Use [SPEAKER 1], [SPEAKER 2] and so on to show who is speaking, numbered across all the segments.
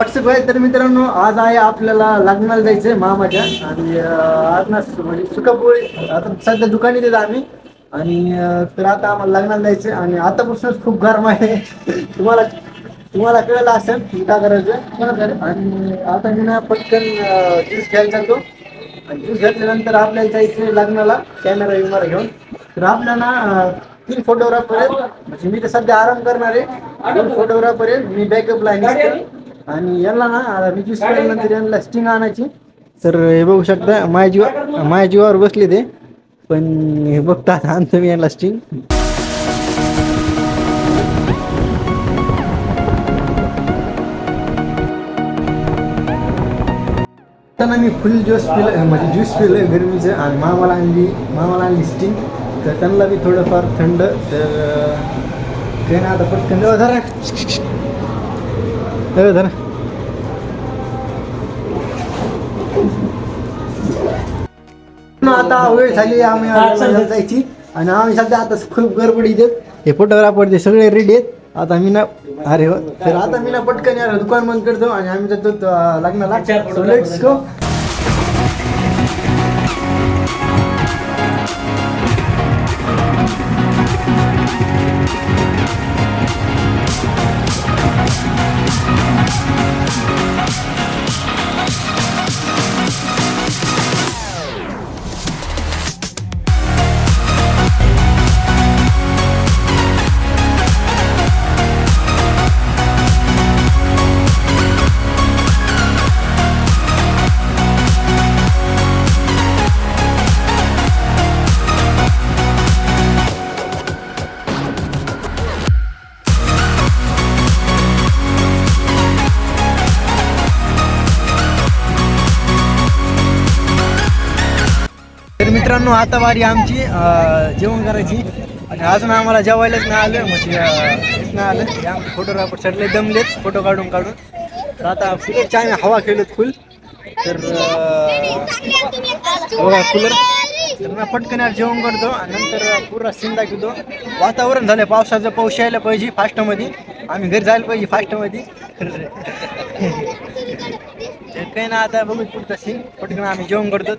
[SPEAKER 1] WhatsApp आहे. तर मित्रांनो, आज आहे आपल्याला लग्नाला जायचं मामाच्या. आणि आज ना म्हणजे सुकापोळी आता सध्या दुकानी देत आम्ही. आणि तर आता आम्हाला लग्नाला जायचं आणि आतापासूनच खूप गरम आहे. तुम्हाला तुम्हाला कळलं असेल की काय करायचं. आणि आता मी ना पटकन ज्यूस घ्यायला जातो. आणि ज्यूस घेतल्यानंतर आपल्याला जायचं लग्नाला कॅमेरा विमारा घेऊन. तर आपल्याला 3 फोटोग्राफर आहेत. म्हणजे मी तर सध्या आराम करणार आहे. 2 फोटोग्राफर आहेत, मी बॅकअप लाईन. आणि यांना ना मी ज्यूस प्यायल्यानंतर यांना स्टिंग आणायची. तर हे बघू शकता माझ्या जीवावर बसले ते. पण हे बघतात आणतो मी यांना स्टिंग. त्यांना मी फुल ज्यूस पिलं म्हणजे ज्यूस पिलं गरमीचं. आणि मामाला आणली स्टिंग. तर त्यांना बी थोडंफार थंड. तर काही ना आता पटकन धरा धरा. आता वेळ झाली आम्ही जायची. आणि आम्ही सध्या आता खूप गडबडीत आहेत. हे फोटोग्राफर ते सगळे रेडी आहेत. आता मी ना अरे हो, तर आता मी ना पटकन यार दुकान बंद करतो आणि आम्ही जातो लग्नाला. सो लेट्स गो. तर मित्रांनो, आता वारी आमची जेवण करायची. आणि अजून आम्हाला जेवायलाच नाही आलं. म्हणजे हेच नाही आलं. हे आमचे फोटोग्राफर सगळे दमलेत फोटो काढून. तर आता फुलरची आम्ही हवा खेळलोत फुल. तर बघा कूलर. तर मी पटकन जेवण करतो आणि नंतर पुरा सीन दाखवतो. वातावरण झालं पावसाचं. पाऊस यायला पाहिजे फास्टमध्ये. आम्ही घरी जायला पाहिजे फास्टमध्ये. तर काही ना आता बघू पुढचा सीन. पटकन आम्ही जेवण करतो.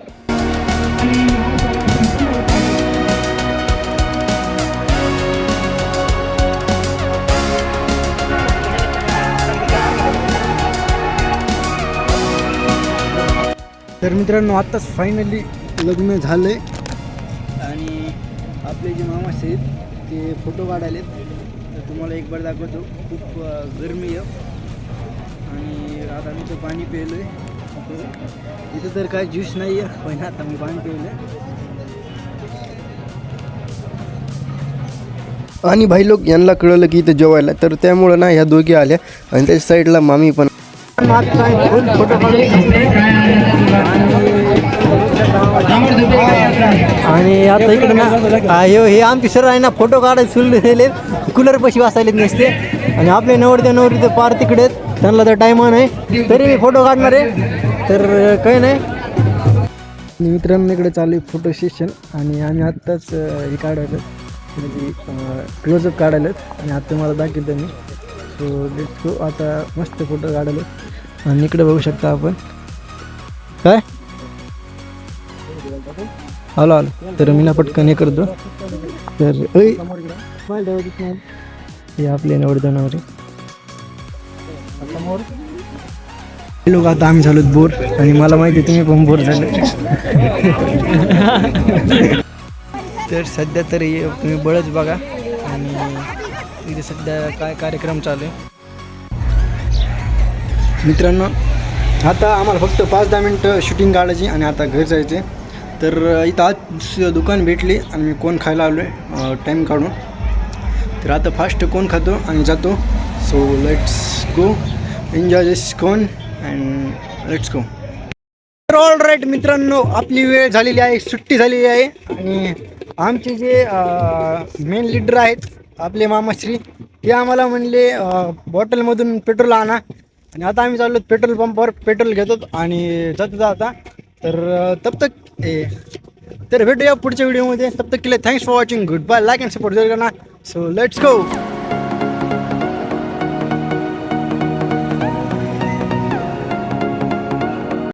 [SPEAKER 1] तर मित्रांनो, आत्ताच फायनली लग्न झालंय. आणि आपले जे मामाचे आहेत ते फोटो काढायलेत. तर तुम्हाला एक बार दाखवतो. खूप गरमी आहे. आणि आता मी तर पाणी प्यायलोय. इथं तर काय ज्यूस नाही आहे, पण आता मी पाणी प्यायलोय.
[SPEAKER 2] आणि भाई लोक यांना कळलं की इथं जेवायला. तर त्यामुळं ना ह्या दोघी आल्या. आणि त्याच्या साईडला मामी पण.
[SPEAKER 1] आणि आता इकडे ना हे आमचे सर आहे ना फोटो काढायला सुरू कूलर पशी वाचायलेत नसते. आणि आपले नवरी तर पार तिकडे आहेत. त्यांना तर टाइम नाही तरी मी फोटो काढणार आहे. तर काही नाही. मित्रांनो, इकडे चालू आहे फोटो सेशन. आणि आम्ही आत्ताच हे काढायला म्हणजे क्लोजअप काढायला. आणि आता मला दाखवतो मी. सो लेट्स गो. आता मस्त फोटो काढायला. आणि इकडे बघू शकता आपण. काय आलो. तर मी ना पटकन हे करतो. तर हे आपले नवरदेवावर लोक. आता आम्ही झालो बोर. आणि मला माहिती आहे तुम्ही पण बोर झाले. तर सध्या तरी तुम्ही बळच बघा. आणि इथे सध्या काय कार्यक्रम चालू आहे. मित्रांनो, आता आम्हाला फक्त 5-10 मिनटं शूटिंग काढायची आणि आता घर जायचे. तर इथं आज दुकान भेटली आणि मी कोण खायला आलो आहे टाईम काढून. तर आता फास्ट कोण खातो आणि जातो. So let's go. एन्जॉय दिस कोण अँड लेट्स गो. तर ऑल राईट मित्रांनो, आपली वेळ झालेली आहे. सुट्टी झालेली आहे. आणि आमचे जे मेन लीडर आहेत आपले मामाश्री, ते आम्हाला म्हणले बॉटलमधून पेट्रोल आणा. आणि आता आम्ही चाललो पेट्रोल पंपावर पेट्रोल घेतो आणि जातो आता. तर तब तक तर भेटूया पुढच्या व्हिडिओमध्ये. तब तक के लिए thanks for watching. Goodbye. Like and support जरूर करना. So let's go.